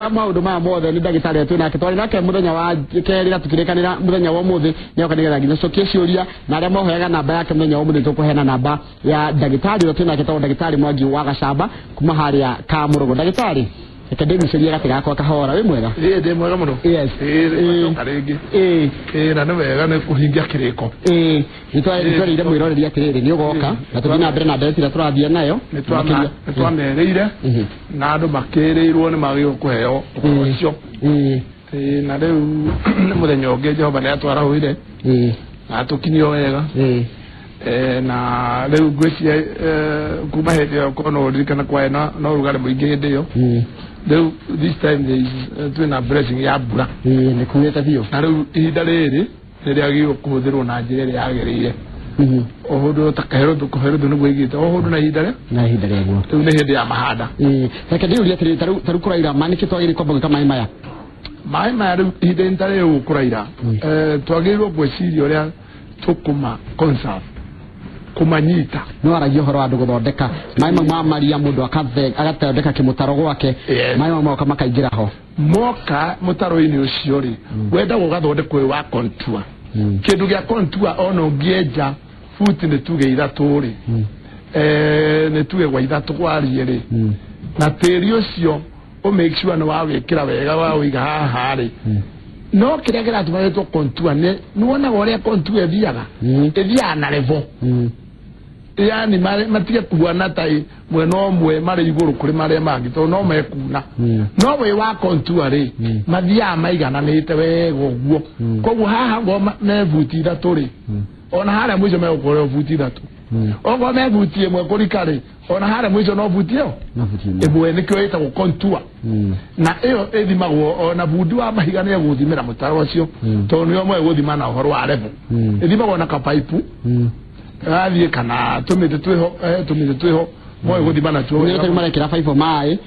wega maundu ma mothe ni ndagitari atu nake twari nake muthenya wa kerira tukirikanira muthenya wa muthi ni okanigera nginya cokie ciuria na aria moheaga namba yake muthenya wa muthi tukuheana namba ya ndagitari atu nake to ndagitari Mwangi wa Gacamba kuma haria ka Murugo ndagitari Akademi seria gatiga kwa kahora we mwega ndi mwega muno yes karingi na no wega ne kuhingia kiriko nitwari ire mwiroreri atiriri ni ugoka na tugina mbere na ndetira turathia nayo nitwamereire na andu makirirwo ni magio kuheo ucio na riu muthenya ungi Jehova ni atwarahuire na tukinio wega na riu ngwiciria kuma hindi yo kono ririkana kwa no rugare muingi hindi yo riu this time there is twina blessing ya mbura ni kunyeta bio na riu ihinda riri niriagirwo kuhuthirwo na njira iria yagiriire ohundu takahero tukuhero thunu gwigite ohundu na ihinda riguo riu ni hindi ya mahanda reke ndiuria atiri taru kuraira maniki twagiri kwamboga kama maya riu ihinda ntare ukuraira twagirwo gwiciria uria tukuma conserve kumanyita no aragio horo andu guthondeka maima ma Maria mundu agathondeka kimutaro gwake maima moka makaingira ho moka mutaro-ini ucio ri wenda gugathondekwo wa contour kindu gia contour ono ngieja futi ni tuge ithatu ri ni tuge gwa ithatu gwarie ri na tiri ucio o make sure no wawikira wega wa wiga haha ri no kiria kiratumaritwo contour ni wona gore contour ethiaga ethia na level yani matige kuana tai mwena omwe mari iguru kuri mari mangi to no mekuna no we wa contour ri mathia maigana nite wega uguo koguo haha ngo mevuti ithatu ri ona hara mwizo megukore vuti ithatu ogo mevuti emwe kurika ri ona hara mwizo no vutio ebwe nikyo eta ku contour na iyo ethimagwo ona bundu wa mahiga ne guthimira mutaro ucio to niyo mwe guthima na uhoro wa level ethimagwo na ka pipe athie kana tumite tweho mwe guthima na tuo ni mara kira pipe mai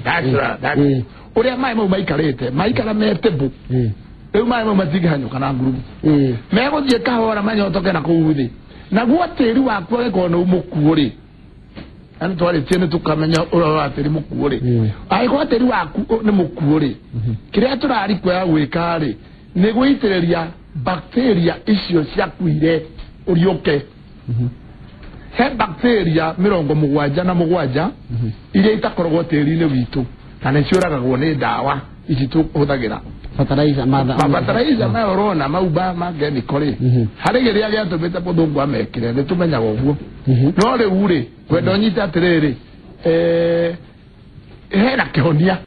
that's uria mai mo maikara metebu eu mai mo matiganyo kana ngurubu meguthie kahora manyotoke na kuuthi na gwatiri waku agikono umukuuri ani twari tiene tukamenya uratiri mukuuri ai gwatiri waku ni mukuuri kiria turari kwa gwikari ni guitiriria bacteria icio cia kuire urioke he bacteria 77 iria itakoragwo tiri-ini witu kana ciuragagwo ni ndawa ici tuhuthagira fertilizer ma orona mauba mageni hari giria gia tumite muthungu amekire ni tumenyaga uguo no riu ri wendo nyita atiriri hena kihonia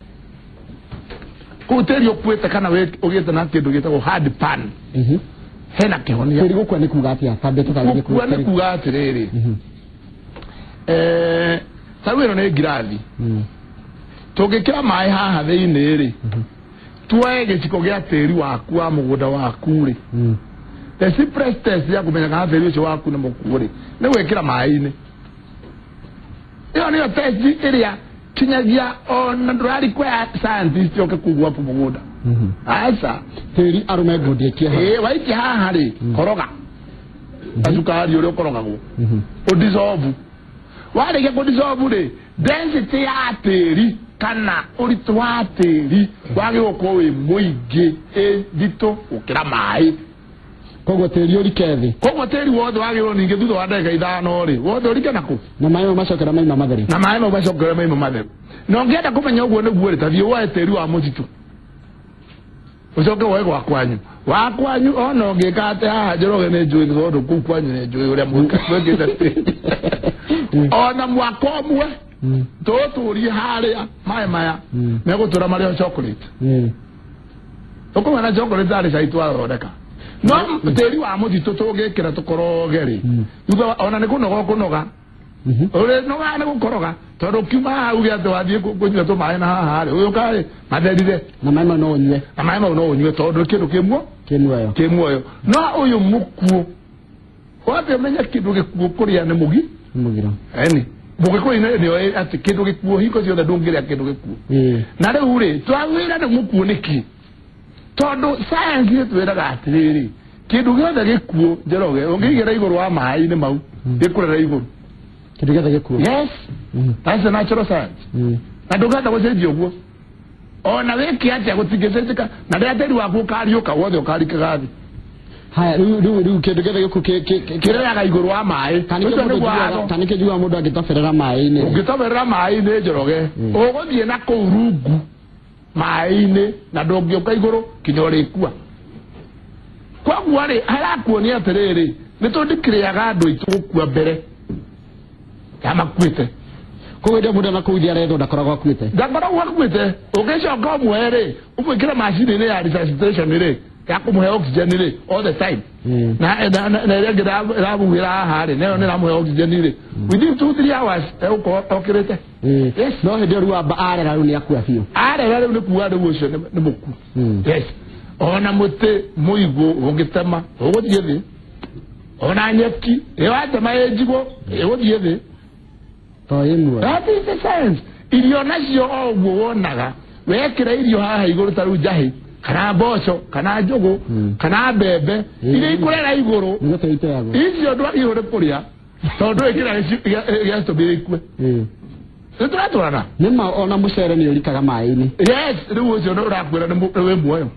uteri okuete kana we ugiete na kindu gitagwo hard pan hena kihonia tiri gukwa ni kuga atia tambe tutagire kuga ni kuga atiriri tawiro ni girathi tugikira mai haha thiini ri tuwe giciko gia tiri waku wa mugunda waku ri the simplest test ya kumenya kana tiri ucio waku ni muku ri ni gwikira mai-ini iyo niyo test iria kinyagia ona ndurari kwa scientist yoke kugwa pu mugunda asa tiri arume ngudi kia waiki haha ri koroga azukari uri korogagwo udissolve wari ke udissolve ri density ya tiri kana uritu wa tiri wagi uko wi muingi dito ukira mai kogo tiri uri kethi kogo tiri wothe wagi ninge thutha wa ndagika ithano ri wothe uri kana ku na mai macokera mai matheri na mai macokera mai matheri no ngienda kumenya uguo niguo ri tathio wa tiri wa mutitu ucoke woe wa kwanyu ono ngikate haha njoroge ni njui tondu kuu kwanyu ni njui uria mwikite ona mwaka umwe tuturie haria mai maya megutura mario chocolate ukumana chocolate ari caitwa thondeka no tiri wa muthitu tugikira tukoroge ri yuga ona ni kunoga ore no gane gukoroga tondu kiuma hau giathe wathie kunyua tu mai na haha ri uyu kai matherire na mai no nyue na mai no nyue tondu kindu kimuoyo no uyu mukuo wabe menya kindu gikuo kuria ni mugira eni mugiko ina ni ati kindu gikuo hiko ciothe ndungiria kindu gikuo na riu ri twawira ni mukuo niki tondu science twiraga atiriri kindu giothe gikuo njoroge ungigira iguru wa mai ni mau gikurera iguru kindu giothe gikuo yes that's a natural science na ndugenda gucenjia uguo ona wiki atia gutigeceka na ndateri waku kariuka wothe ukarikaga thi haya riu kindu gethe giku kirega iguru wa mai tanike jua mundu agitaferera mai-ini ungitaferera mai-ini Njoroge uguthie na kuu rungu mai-ini na ndungiuka iguru kinya urikua koguo ri harakuonia atiriri nitundikiriaga andu aitu gukua mbere yamakuite koguo ndio mundu nakuithia aretho ndakoragwo akuite ndakoragwo akuite ugicoka umwere umwikire macini-ini ya resuscitation ri ya kumuhe oxygen ri all the time na iria ngirabuhira haha ri nayo niramuhe oxygen ri within 2-3 hours ukirite yes no hindi ru amba arera ru ni akua biu arera ru ni kuga ru ucio ni muku yes ona muti muigu ungitema uguthie thi ona nyeki iwatema ejigo uguthie thi to imwe that is the sense irio nacio oguo wonaga wekira irio haha iguru taru njahi kana mboco kana njugu kana mbembe iria ikurera iguru icio ndwari ihuri kuria tondu ikira giacitũmbire ikue nitũratũrana nima ona mucere ni urikaga mai-ini yes riu ucio urakwira ni wi muoyo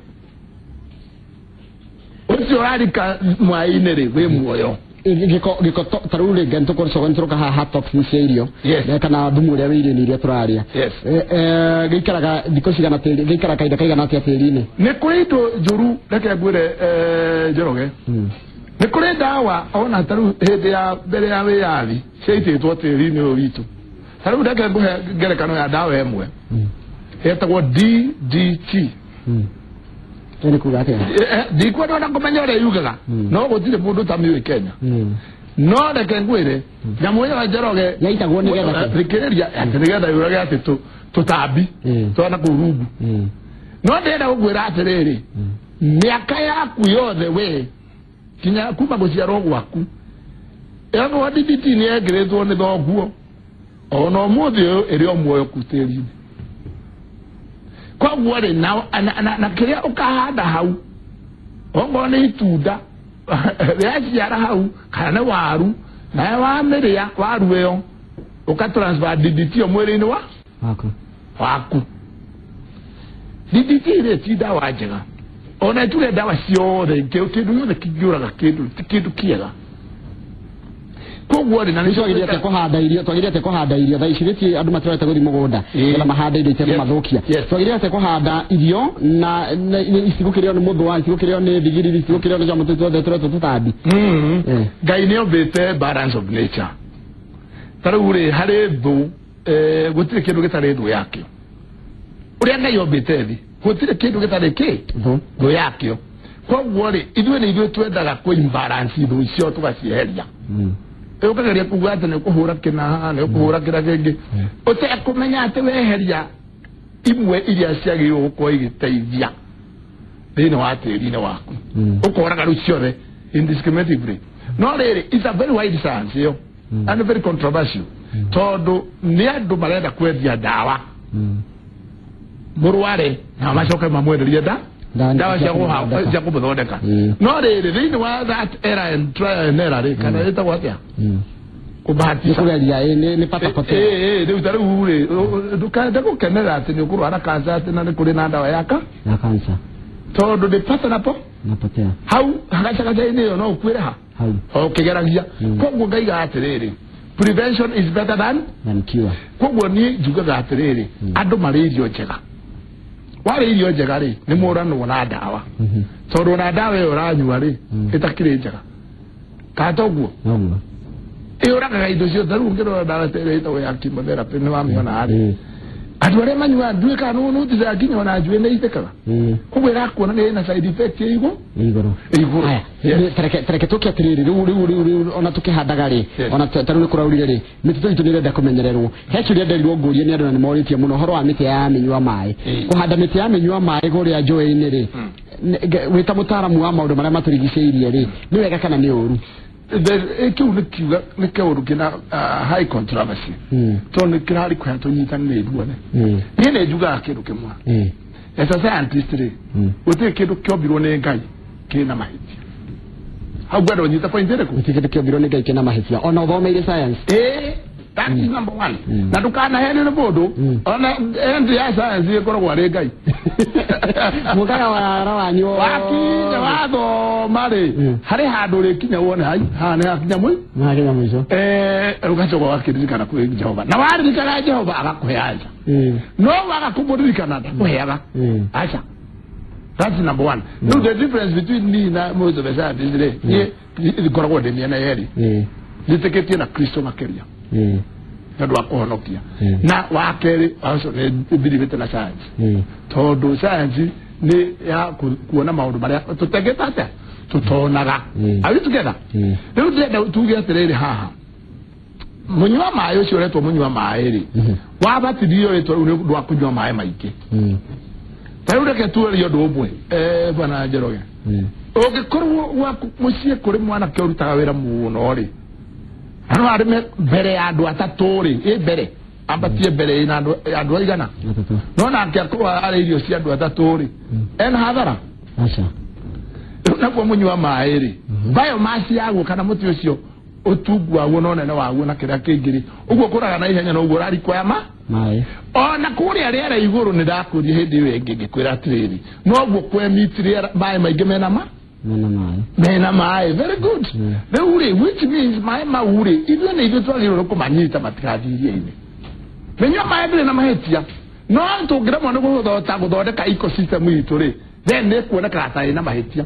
ucio urarika mai-ini ri wi muoyo giko taru ringa ntukucoka haha toxins cia irio kana thumu uria wi irio iria turaria giikaraga thikũ cigana tĩri giikara kahinda kaigana atĩa tĩri-inĩ nĩ kũrĩ indo njũru reke ngwĩre Njoroge nĩ kũrĩ ndawa ona taru hĩndĩ ya mbere ya wĩyathi ciaitĩtwo tĩri-inĩ ũyũ witũ tarĩu reke ngũhe ngerekano ya ndawa ĩmwe yetagwo DDT ni kuga atia ndikwenda ona kumenya uria yugaga no gutire mundu tamiwe Kenya no reke ngwire nyamu ya Njoroge yaitagwo ni getha rikiriria ati ni getha yurage ati tutambi twana kurungu no ndenda gugwira atiriri miaka yaku yothe we kinya kuma guciarwo gwaku ego DDT ni egiretwo ni thoguo ona umuthi iri omuoyo kuteri koguo ri na kiria ukahanda hau ongo ni itunda riaciara hau kana waru na wa miria waru eyo ukatransfer DDT omwiri-ini waku DDT ri ti dawa njega ona tuge dawa ciothe kindu yothe kingiuraga kindu kiega koguo ri na nicogirite kuhanda irio tha iciriti andu matirete guthi mugunda na mahanda irio itema mathukia twagirite kuhanda irio na icigukirio ni muthwa icigukirio ni thigiriri icigukirio ni jamu tutothe tutambi Ngai ni ombite balance of nature taru ri hari thu gutire kindu gitari thu yakio uria Ngai ombite thi gutire kindu gitari thu yakio koguo ri ithuĩ twendaga ku imbalance thu icio tugaciheria ukageria kuga ati ni kuhura kina ni kuhura kira kingi utekumenya ati weheria imwe iria ciagirwo gukwo igiteithia thĩinĩ wa tĩri-inĩ waku ukoraga rĩu ciothe indiscriminatively no rĩrĩ it's a very wide science yo and very controversial tondu ni andu marenda kwendia ndawa murware na macoke mamwenderie ndawa cia kumuthondeka no rĩrĩ thĩinĩ wa that era and trial and error rĩ kana ĩtagwo atĩa kubahatisha ni pata potea rĩu ta rĩu rĩ ndũkende gũkenera atĩ nĩ ũkũrwara kanca atĩ na nĩ kũrĩ na ndawa ya kanca tondu ni pata na potea hau hagacaga-inĩ ĩyo no ũkuĩre ha ũkĩgeragia koguo ngaiga atĩrĩrĩ prevention is better than cure koguo niĩ njugaga atĩrĩrĩ andũ marĩ irio njega wari irio njega ri ni muranwo na ndawa tondu na ndawa iyo uranyua ri itakiri njega katoguo iuraga indo cio taru ngiro ndawa tere ito ya chemotherapy ni wamiona ari andu aria manyua ndui kana no tiza ginya ona njue ni itekaga kugo irakuona ni na side effect iguru aya tereke tukia tiriri riu ona tukihandaga ri ona taru ni kuraurire ri mitutu itu nirenda kumenyererwo hechuria nderirwo ngurie ni andu na nimoritie muno horo wa miti ya minyua mai kuhanda miti ya minyua mai guria njũĩ-inĩ ri wita mutaramu wa maundu maria maturigicĩirie ri ni wega kana ni uru kiu ni kiuru kina high controversy tondu kirari kwa tunyitanire duone ni ne njugaga kindu kimwe as a scientist ri gutire kindu kiombirwo ni Ngai kina mahitia hau bado nyita point ĩrĩkũ kindu kiombirwo ni Ngai kina mahitia ona uthomeire science That is number one. Na tukana hene na bodo ona endi ya science ko ro re gai. Mugaya wa rawanyo. Waki wado mare. Hari hado re kinya wona hai. Ha ne akinya mui. Na kinya mwiso. Rugacho kwa wakirizikana ku Jehova. Na warizikana Jehova akakuheaza. No wakakubudirikana kuheaga. Acha. That's number one. No, the difference between me and most of the time is the Gorgo de Miana Eri. The Teketi na Christo Makeria. Na dwa kuhonokia. Na wakeri also believe na science. Todo science ni ya kuona maundu maria tutegeta ate tutonaga. Are we together? Leo tete tugeterere haha. Munywa maayo cio to munywa maeri. Wabatirio eto ndwa kunywa maaye maike. Tayo ke tuwe yo dobwe bana Njoroge. Oge korwo wa mucie kuri mwana ke urutaga wira muno ri. Ano arime bere ya andu atatu ri bere ambatie bere ina andu igana. No na ke ko ari irio cia andu atatu ri. En hadhara. Acha. Na kwa munywa maeri. Bayo masi yago kana muti ucio otugwa wona nene wagu na kiria kingiri uguo kuraga na ihenya no uguo rari kwa ma mai ona kuria riera iguru ni ndakuri hindi wengi ngikwira atiriri no uguo kwa mitri mai maingi mena mai very good the uri which means mai mauri ithu ni ithu twagirwo kumanyita matikathirie ine menyo mai bile na mahetia no ntungira mwana guthondeka ecosystem itu ri then ne kuona kata ina mahetia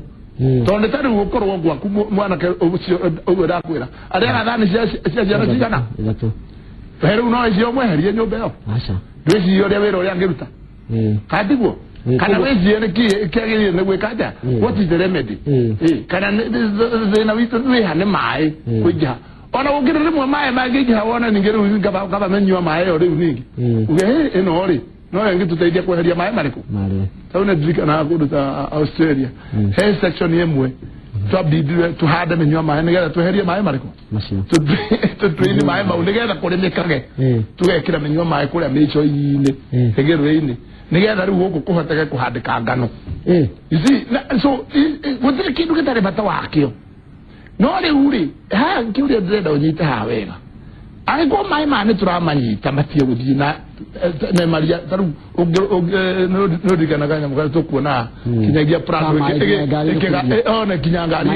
tonde tari gukorwo gwaku mwana ke ucio ndakwira aria gathani cia cigana pero no icio mweherie nyumba yo acha ndwicirio ria wira uria ngiruta kadiguo kana wezie ni kiagirie ni gwikaja what is the remedy kana thina witu ni hane mai kuja ona ungire rimwe mai magija wona ningiru ngaba menywa mai yo riu ningi uge eno ri no ngi tuteithia kweheria mai mariku mari tauna dirikana kuruta Australia he section yemwe twabidire tuhade menywa mai nigetha tweherie mai mariku macio tutrain mai mau nigetha kurimikage tugekira menywa mai kuria micho ine tegeruini nigetha riu guku kuhoteke kuhandika ngano you see so gutire kindu gitare bata wakio no riu ri ha nkiuria ndrenda unyite ha wega Aiko mai mane turamanyita matie guthina na maria taru no digana ganya mugara tukuona kinyagia prato ekega ona kinyangari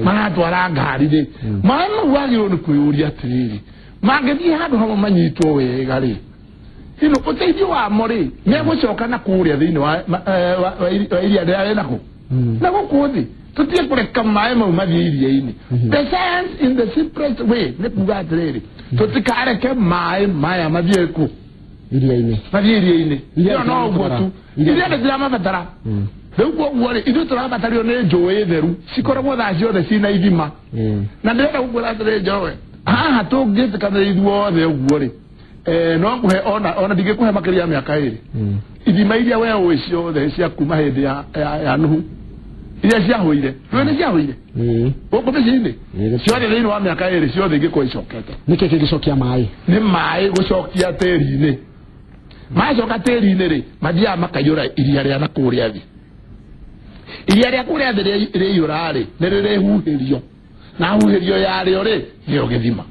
maratwara ngari ri mama wagiro ni kuyuria tiriri mangethi handu hamo manyitwo wega ri ino uteithio wa mori ne gucoka na kuria thini wa iria ndaya nako na gukuthi tutie kureka mai mau mathiria ini the science in the simplest way ne kuga tiriri tutikare mai mathie ku iria ini mathiria ini iyo no gwotu iria de drama batara Deuko wale idu turabatario ne joe theru sikoragwo tha ciothe cina ithima na ndenda gukura tere joe haha tungite kana ithuothe uguo ri no kuhe ona ndigikuhe makiria miaka iri ithima iria we uwi ciothe cia kuma hindi ya nuhu iria ciahuire twene ciahuire uko bicinde ciothe thini wa miaka iri ciothe ngikwa icokete niki kigicokia mai ni mai gucokia teri-ini mai coka teri-ini ri mathia makayura iria ria na kuria thi iria ria kuria thi ri yura ri ni rihuhirio na huhirio yario ri nio githima.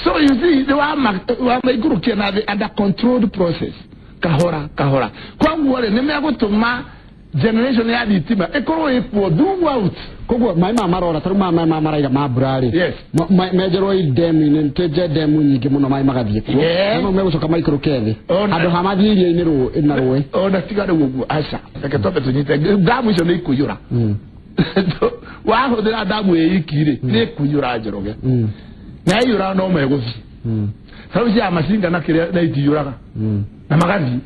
So you see, the one group can have under controlled process. Kahora. Kwa ngwale nime gutuma generation ya ditima ekoro epo do out. Kogo my mama rora taruma my mama raiga mabrari. Yes. Majoro idem ni teje demu nyige muno my magathie. No me gucoka micro keve. Ado hamadhirie ni ro inarowe. Ona tigare gugu asa. Eketobe tunyite damu icio ni kuyura. Wa hodera damu eyikire ni kuyura Njoroge. Na yura no megothi sauci ya masinga na kire na itiyuraga na magathi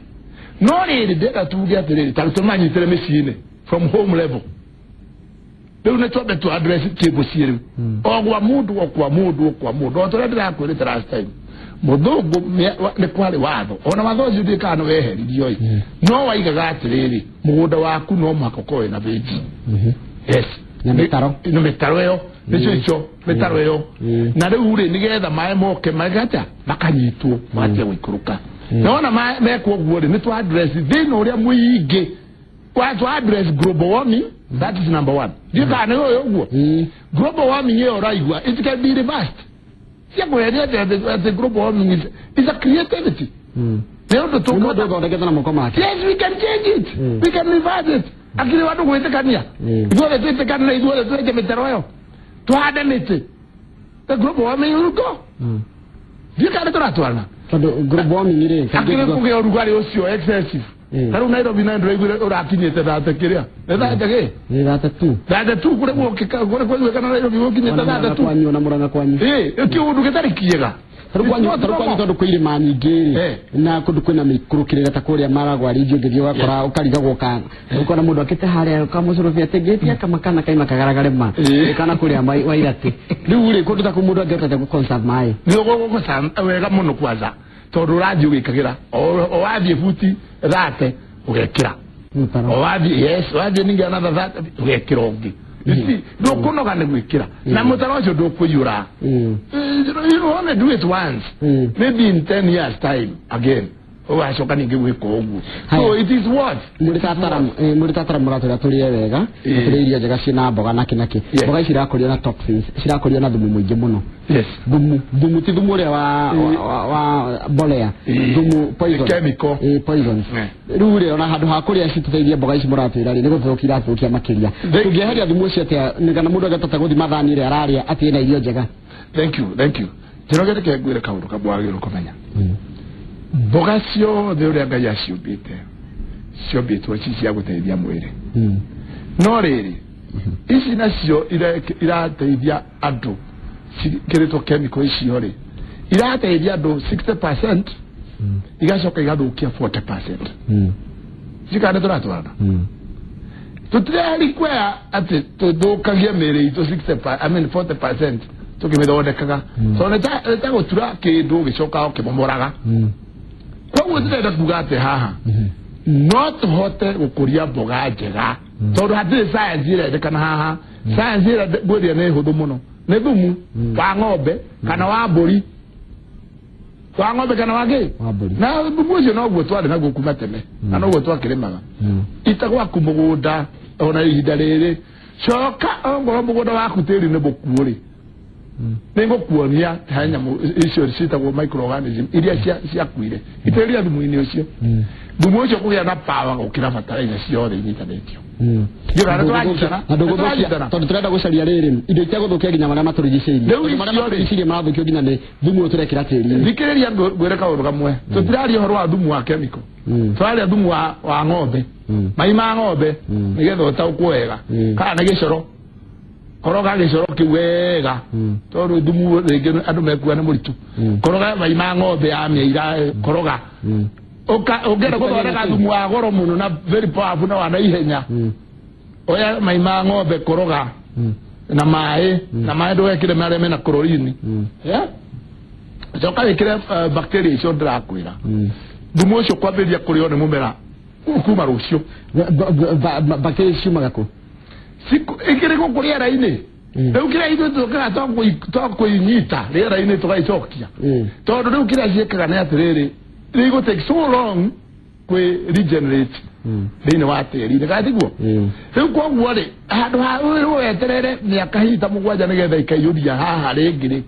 no ri ndeka tuge atiriri tarutumanyi tere meciine from home level riu ne tobe to address table ciru ogwa mundu otore ndira kwire last time mudungu ne kwale watho ona watho judi kana weheririo no waigaga atiriri mugunda waku no makokoe na beji yes na metaro yo nicho metaro yo na riu ri nigetha mai moke magata makanyitwo matia gwikuruka naona me ko guore ni to address thina uria muingi kwa to address global warming. That is number one. You can know yo global warming ye oraigwa it can be reversed cia kweheria the global warming is a creativity leo ndo tuko thondekete na moko make. Yes, we can change it. We can reverse it. Akili watu gwitikania ithuothe twitikana ithuothe tweke mitaro yo tuhande miti the global warming will go thikari turatwarana tondu global warming ri akili kuge urugari ucio excessive taru Nairobi na ndro igure urakinyete date kiria ndate ge ni date tu kure gukika kure kwigwe kana Nairobi gukinyete date tu kwanyu na muranga kwanyu kiundu gitari kiega kwanyu tondu kwirima nyingi na kundu kwina mikurukirira ta kuria maragwa ringi ngithio gakora ukariga guka ukona mundu akite haria kamucurubia tegetia kama kana kaima kagaragare ma kana kuria wairati riu ri kundu ta kumundu angehota ku conserve mai ni gogo sam wega muno kwaza tondu radio gikagira o wathie futi thate ugekira o wathie ningi another that ugekira ungi ndo kunoga ne gwikira na mutaro ucio ndukuyura you want to do it once maybe in 10 years time again wacoka ningi gwika uguo so it is what muri tatara muratura turie wega turie irio njega cina mboga na kinaki mboga ici irakurio na toxins cirakurio na thumu mwingi muno yes thumu ti thumu ria wa bolea thumu poison chemical poison riu ri ona handu ha kuria cituteithie mboga ici muratwira ri ni guthukira thukia makiria tungieheria thumu ucio atia nigana mundu agatata guthi mathani ri araria atie na irio njega thank you tirogete ke gwire kaundu kabwagiro kumenya mboga ciothe uria Ngai aciumbite ciumbitwo cia guteithia mwiri no riri ici nacio irateithia andu kiritwo chemical icio ri irateithia andu 60% igacoka igathukia 40% cikande turatwarana tutirari kwea ati tuthukagia miri itu 40% tukimithondekaga so neta gutura kindu gicoka ukimomoraga kwa ndenda kuga ati haha no tuhote gukuria mboga njega tondu hatiri science irendekana haha science irendeguria ni huthu muno ni thumu wa ng'ombe kana wa mburi wa ng'ombe kana wa ngi na thumu ucio no guo twari naguo kuma tene na no guo twakirimaga itagwaku mugunda ona ihinda riri coka ongorwo mugunda waku tiri ni bukuuri ningo kuonia hanya icio citagwo microorganism iria ciakuire iteria thumu-ini ucio thumu ucio kugia na power gukira fertilizer ciothe inyitanitio tondu turenda gucaria riri indo itia guthukia nginya maria maturigiceirie maria maturigiceirie marathukio nginya ni thumu turekira tiri thikiriria ngwire kaundu kamwe tutiraria uhoro wa thumu wa chemical turaria thumu wa ng'ombe mai ma ng'ombe nigetha utaukwo wega kana ni gicoro koroga gicoro kiwega tondu thumu ringi andu mekua ni muritu koroga mai ma ng'ombe ya mieira koroga ugera guthondeka thumu wa goro muno na very powerful na wana ihenya oya mai ma ng'ombe koroga na mai ndugekire maria mena chlorine coka wikire bacteria icio ndirakwira thumu ucio kwambiria kurio ni mumera kuma rucio bacteria ciumaga ku ikire guku riera-ini riu kiria ithu tukaga twakuinyita riera-ini tugaicokia tondu riu kiria ciikaga ni atiriri they go take so long kwe regenerate thini wa tiri ngatiguo riu koguo ri handu ha weterere miaka hita mugwanja nigetha ikaiyuria haha ringi ri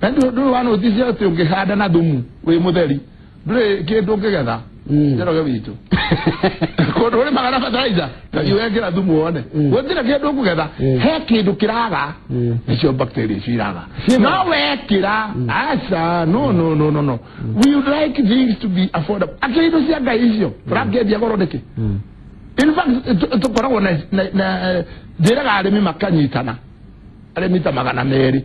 na ndu wa notice ati ungihanda na thumu wi mutheri nduri kindu ungigetha njeroge witu kondu ri magana fertilizer iwekira thumu wone gutire kindu ungigetha he kindu kiraga nicio bacteria ciraga no wekira asa no we would like things to be affordable akindo cia Ngai icio rakendia goro ndiki in fact tukoragwo na ndiraga arimi makanyitana arimi ta magana meri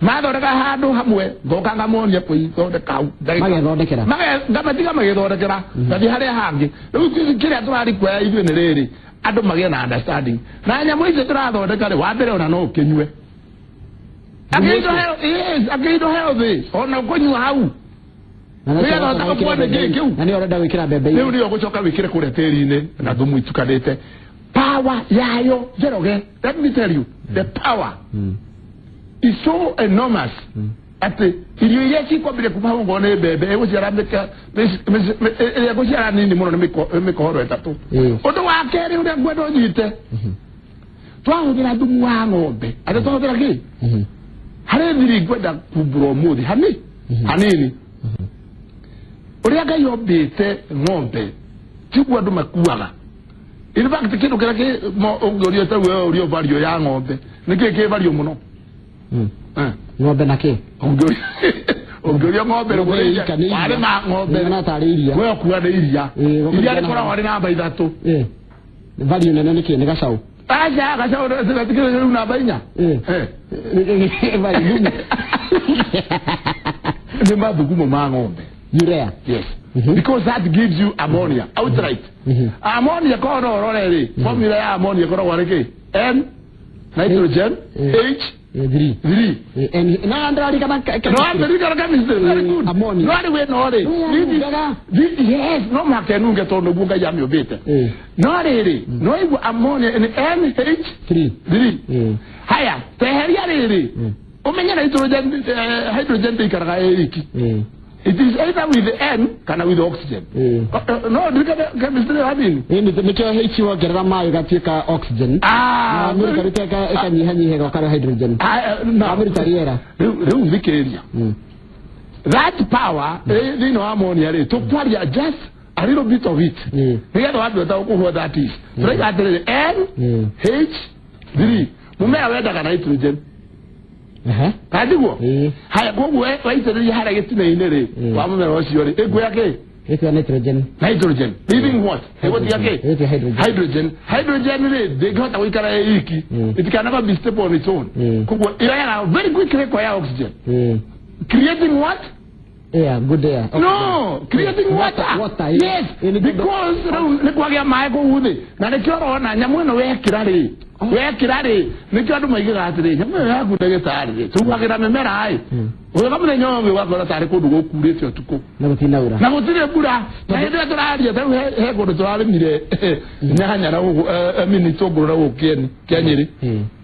mathondeka handu hamwe ngoka ngamonia kuithondeka magethondekera ngamatiga magethondekera ndathi haria hangi riu kiria turari kwaya ithuĩ nĩ rĩrĩ andũ magĩe na understanding na nyamũ icio tũrathondeka rĩ wa mbere ona no ũkĩnyue akĩindo healthy ona ũkũnyua hau na nĩ ũrenda gwĩkĩra mbembe rĩu nĩyo gũcoka wĩkĩre kũrĩa tĩri-inĩ na thumu itukanĩte power yayo Njoroge let me tell you the power is so enormous ati irio iria cikwambire kuma hau ngo nĩ mbembe ĩgũciara ĩgũciara nini mũno nĩ mĩkohoro ĩtatũ ũndũ wa kerĩ ũrĩa ngwenda ũnyite twahũthĩra thumu wa ng'ombe atĩ twahũthĩra kĩ hare thiri gwenda kuburo muthi hanini uria Ngai ombite ng'ombe tiguo andu makuaga. In fact kindu kira ki ongorio ta we urio vario ya ng'ombe niki ki vario muno ng'ombe na ki ongorio ng'ombe ro wale ma ng'ombe na tariria we okuwa ni iria iria ni kora wale namba 3 vario nene niki ni gacau aja gacau tikire namba 4 vario ni mathugumo ma ng'ombe urea. Yes. Because that gives you ammonia outright. Ammonia ko ro re formula ya ammonia ko ro ke N nitrogen H 3 and na andali kama chemistry very good ammonia no we no re yes no makenu ke tondo bunga ya mi obete no re no ibu ammonia and N H 3 haya teheria re umenya nitrogen hydrogen tikaraga iki. It is either with the N kana with the oxygen. No, look at the chemistry having. Nicho H gerera mai gatika oxygen. Na muri kariteka ekanyihanyihe gakara hydrogen. Na muri tariera. Reu vikeria. That power, ammonia to twaria just a little bit of it. Nigetha wandu what that is. So I got the N H 3. Mumea wenda kana nitrogen. Kadiguo haya gogo waitiriria hara gitine inere wa mumero ucio ri egu yake nitrogen leaving what what yake hydrogen ri degota wikara iki it can never be stable on its own kugo ira very quickly require oxygen creating what good air no creating water yes because nekwagia mai ko uthi na nekiro na nyamu no wekira ri nikyo andu maigiga atiri nyamu yaku ndagitari tuwagira memera ai uwe kamune nyonge wakora tari kundu gukurite utuku na gutire mbura na hindi turaria tau he kundu turarimire nyanya na mini tunguru na ukieni kenyiri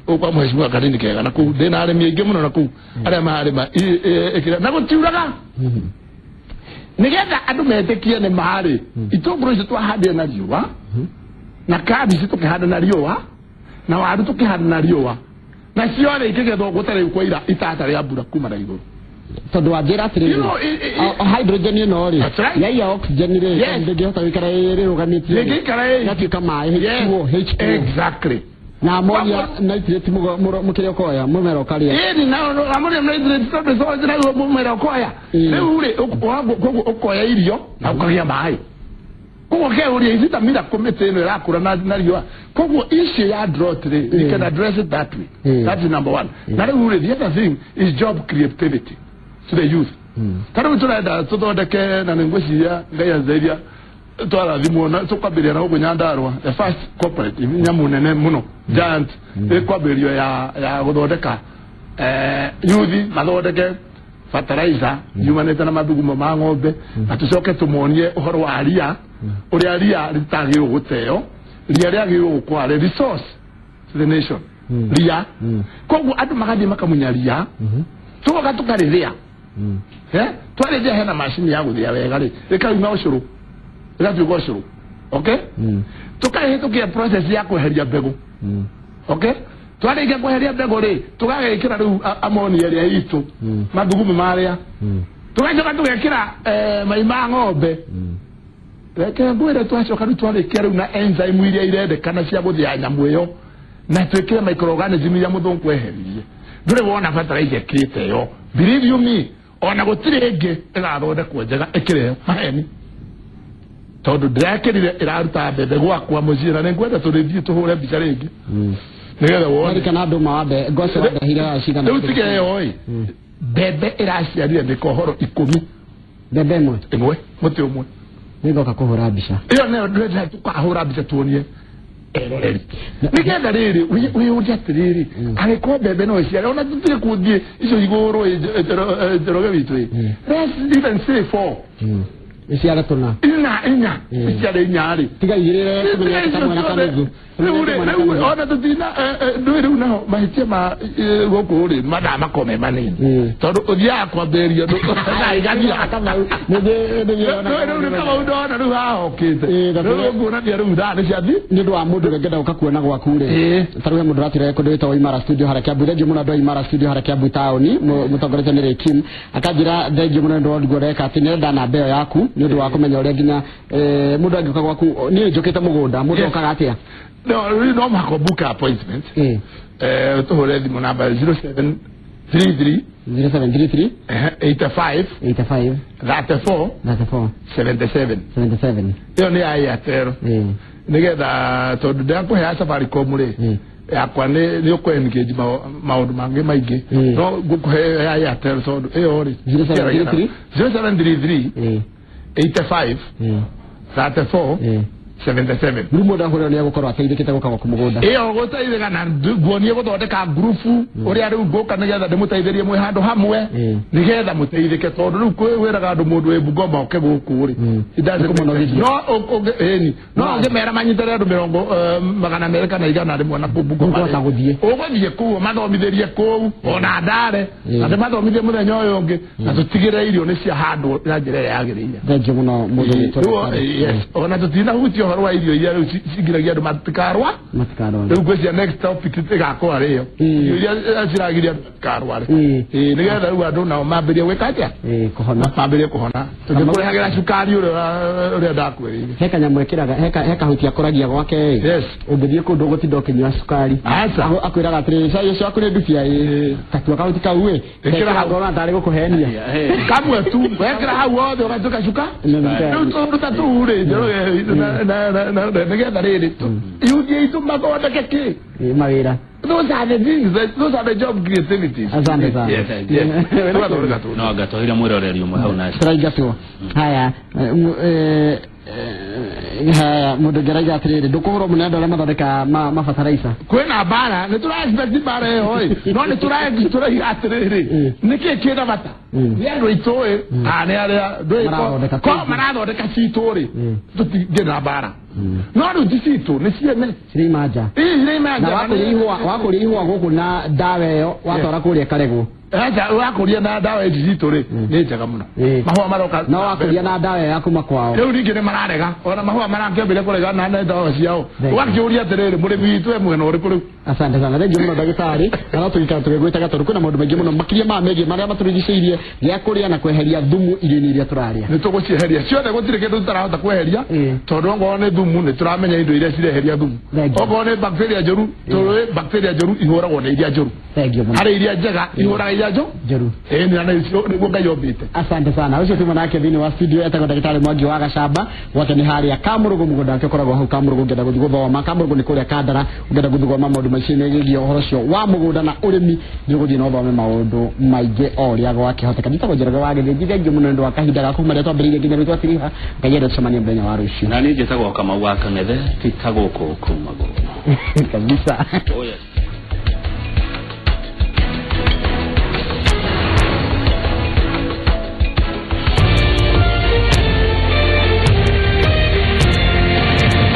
ukwa mheshimiwa kanini kega na ku ndina arimi aingi muno na ku aria maharima ikira na gutiuraga nigetha andu metekie ni mahari itunguru icio twahandire na riũa na kabici tukihanda na riũa na waru tukihanda na riũa na ciothe ikigethwo gutari kwaira itata ria mbura kuma na iguru tondu wanjira atiri hydrogen ino ri ya oxygen ri ndingihota wikara riruganitie ngatuika mai H2O exactly na ammonia nitrate mukire koya mumero karia na ammonia nitrate tondu so zira mumero koya riu ri ukoya irio na ukagia mai kugo ke uri isita mira komete ino irakura na riũa kugo issue ya drought ri you can address it that way that is number 1 na riu ri the other thing is job creativity to the youth kada muturaenda tuthondeke na ngwiciria ngaya zairia twara thimu na tukwambiria na ugo Nyandarua the first corporate nyamu nene muno giant kwambirio ya guthondeka youth mathondeke fertilizer yumanite na mathugumo ma ng'ombe na tucoke tumonie uhoro wa ria uria ria ritagirwo guteo ria riagirwo gukware resource to the nation ria koguo andu magathie makamunya ria tugoka tukarithia twarithia hena machine ya guthia wega ri rikauma ucuru rikatuga ucuru okay tukarihitukia process ya kweheria mbegu okay twarĩkia kweheria mbegu ri tugagĩkĩra riu ammonia ria itu mathugumo maria tugacoka tugekĩra mai ma ng'ombe reke ngwire twacoka riu twarĩkia riu na enzyme iria irendekana cia gũthĩa nyamũ ĩyo na twĩkĩre microorganism iria mũthũngũ eheririe ndũrĩ wona fertilizer ĩkĩte ĩyo believe you me ona gũtirĩ ĩngĩ ĩgathondekwo njega ĩkĩrehwo maheni tondu ndirakĩrire ĩraruta mbembe gwakwa mũciĩ na nĩngwenda tũrĩthiĩ tũhũre mbica rĩngĩ nigetha wone kana andu mawabe ngoce ndahira cigana riu tige oi bebe iraciarire mikohoro 10 bebe imwe muti umwe nigoka kuhura mbica iyo ne ndwenda tukahura mbica tuonie nigetha riri wi ujatiriri ariko bebe no ciare ona tutire kuthie icio iguru jeroge witu let's even say 4 Iciare tuna. Inya. Iciare inya ri. Tiga igirire kumenya kama na kanugu. Ona tutina ndu na mahitia ma goko ri madama kome manini. Tondu uthia kwamberia ndu na igathia kama ndu kama undona ndu hahokite. Ndu ngona dia ndu thani ciathi ni ndu wa mundu ngenda ukakuona gwaku ri. Taruye mundu ratire ko ndwita Imara Studio haraka buthe jumuna ndo Imara Studio haraka butaoni mutongorete ni Kim akajira ndeje muno ndo ngoreka ati ni nda na mbeo yaku ni ndu wa kumenya uria nginya mundu angika gwaku ni njukite mugunda mundu okaga atia. No, we don't have a book appointment. To hold the number 0733 85 34 77. Yo ni Airtel. Nigetha tondu ndako ya Safaricom ri yakwa ni uko engage maundu mangi maingi no gukuhe Airtel tondu iyo ri 0733 85 34 77. Grupo da hore ni gukorwa ateithikite gukaga kumugunda. Iyo guteithika na nguonie guthondeka grupu uri ari ugoka nigetha ndimuteitherie mwe handu hamwe nigetha muteithike tondu riu kwiraga andu mundu we Bungoma oke guku ri. No ngimera manyitere andu 200 kana igana rimwe na Bungoma guthie. Uguthie ku mathomithirie ku ona ndare na mathomithie muthenya uyu ungi na tutigire irio ni cia handu na njira yagirire. Thank you muno mundu witu. Yes. Ona tutina hutio horwa irio iria cigiragia andu matikarwa riu ngwĩcia next topic tigakora rio iria ciragiria matikarwa nigetha riu andu nao mambirie gwika atia kuhona mambirie kuhona tũngĩkũrehagĩra cukari ũrĩa ndakwĩrĩire he kanyamũ ekĩraga he kahuti akoragia gwake ũngĩthiĩ kũndũ gũtinda ũkĩnyua cukari akwĩraga atĩrĩrĩ cai ũcio waku nĩ ndubia tatua kahuti kau ĩkĩra hau ona ndarĩ gũkũhenia kamwe tu wekĩra hau wothe ũgatuĩka cuka rĩu tũndũ ta tũu rĩ nigetha rĩrĩ ihutie itu mathondeke kĩ mawĩra. Those are the things, those are the job creativities. Asante sana. Yes. No gatohira mwiroreri umwe hau nacio. Turaingatwo. Haya haya mundu ngeraga atiriri ndukuhurwo munendo aria mathondeka mabataraitha kwina bara ni turaexpect bara iyo no ni turahiga atiriri niki kina bata ni andu itoi ni aria ko marathondeka cituri tutigena bara no ru cito ni ciene cirimanja na wakurihwa guku na ndawa iyo watora kuria Karegu acha wakuria na ndawa ici citũ ri ni njega muno mahua maroka no wakuria na ndawa ya kuma kwao riu ringi ni mararega ona mahua marakĩambĩrĩria kũrega na ndawa ciao wakiuria atiriri mũrĩmi witũ e mwena ũrĩkũ rĩu. Asante sana thengi muno ndagĩtarĩ na tũikara tũgĩgwĩtaga tondũ kwĩna maũndũ maingĩ mũno makĩria ma megie marĩa matũrigicĩirie gĩa kũrĩa na kweheria thumu irio-inĩ iria tũrarĩa. Nĩ tũgũcieheria ciothe gũtirĩ kĩndũ tũtarahota kweheria tondũ ongorwo nĩ thumu nĩ tũramenya indo iria cireheria thumu ongorwo nĩ bacteria njũru tũĩ bacteria njũru ihũragwo nĩ iria njũru harĩ iria njega ihũraga iria njũru nĩguo Ngai ombĩte. Asante sana ũcio tuma nake thĩinĩ wa studio etagwo ndagĩtarĩ Mwangi wa Gacamba gwake nĩ harĩa Kamũrũgũ mũgũnda wake ũkoragwo hau Kamũrũgũ ũngĩenda gũthiĩ gũthoma Kamũrũgũ nĩ kũrĩa Kandara ũngĩenda gũthoma maũndũ macio megiĩ ũhoro ũcio wa mũgũnda na ũrĩmi nĩ ũgũthiĩ na ũthome maũndũ maingĩ o ũrĩa gwakĩhoteka. Nditagwo Njoroge wa Gĩthĩnji thengi mũno nĩ ũndũ wa kahinda gaku marĩa twambĩrĩirie nginya rĩu twatiriha Ngai ende tũcemanie mũthenya wa rũciũ. Na niĩ njĩtagwo Kamau wa Kang'ethe ti ta gũkũ kuma gũkũ kabisa. Oh yes.